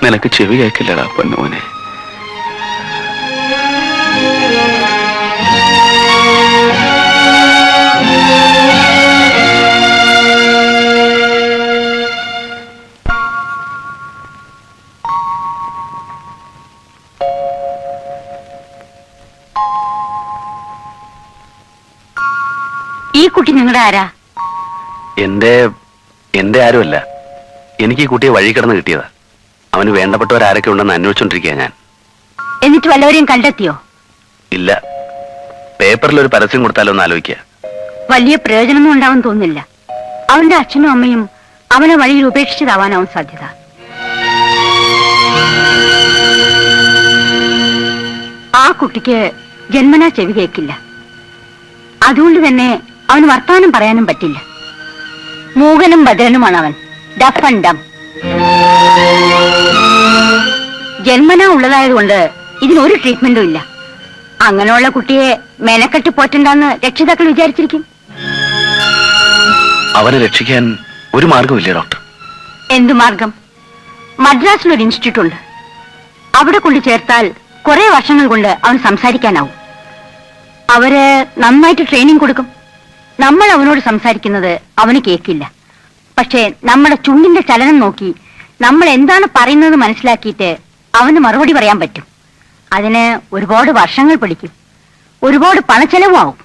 നിനക്ക് ചെവി കേൾക്കില്ലടാ പൊന്നോനെ. ഈ കുട്ടി നിങ്ങളുടെ ആരാ? എന്റെ ആരുമല്ല. എനിക്ക് ഈ കുട്ടിയെ വഴി കിടന്ന് കിട്ടിയതാ. അവന് വേണ്ടപ്പെട്ടവരാരൊക്കെ ഉണ്ടെന്ന് അന്വേഷിച്ചോണ്ടിരിക്കുക ഞാൻ. എന്നിട്ട് വല്ലവരെയും കണ്ടെത്തിയോ? ഇല്ല. പേപ്പറിൽ ഒരു പരസ്യം കൊടുത്താലോ എന്ന് ആലോചിക്കുക. വലിയ പ്രയോജനമൊന്നും ഉണ്ടാവും തോന്നില്ല. അവന്റെ അച്ഛനും അമ്മയും അവനെ വഴിയിൽ ഉപേക്ഷിച്ചതാവാനാവും സാധ്യത. ആ കുട്ടിക്ക് ജന്മനാ ചെവി കേൾക്കില്ല. അതുകൊണ്ട് തന്നെ അവന് വർത്തമാനം പറയാനും പറ്റില്ല. മൂകനും ബദരനുമാണ് അവൻ. Deaf and dumb. ജന്മനാ ഉള്ളതായതുകൊണ്ട് ഇതിനൊരു ട്രീറ്റ്മെന്റും ഇല്ല. അങ്ങനെയുള്ള കുട്ടിയെ മെനക്കെട്ട് പോറ്റണ്ടെന്ന് രക്ഷിതാക്കൾ വിചാരിച്ചിരിക്കും. അവനെ രക്ഷിക്കാൻ ഒരു മാർഗമില്ലേ ഡോക്ടർ? എന്തു മാർഗം? മദ്രാസിലൊരു ഇൻസ്റ്റിറ്റ്യൂട്ട് ഉണ്ട്. അവിടെ കൊണ്ട് ചേർത്താൽ കുറെ വർഷങ്ങൾ കൊണ്ട് അവൻ സംസാരിക്കാനാവും. അവര് നന്നായിട്ട് ട്രെയിനിങ് കൊടുക്കും. നമ്മൾ അവനോട് സംസാരിക്കുന്നത് അവന് കേൾക്കില്ല. പക്ഷേ നമ്മുടെ ചുണ്ടിന്റെ ചലനം നോക്കി നമ്മൾ എന്താണ് പറയുന്നത് മനസ്സിലാക്കിയിട്ട് അവന് മറുപടി പറയാൻ പറ്റും. അതിന് ഒരുപാട് വർഷങ്ങൾ പിടിക്കും. ഒരുപാട് പണച്ചെലവും ആവും.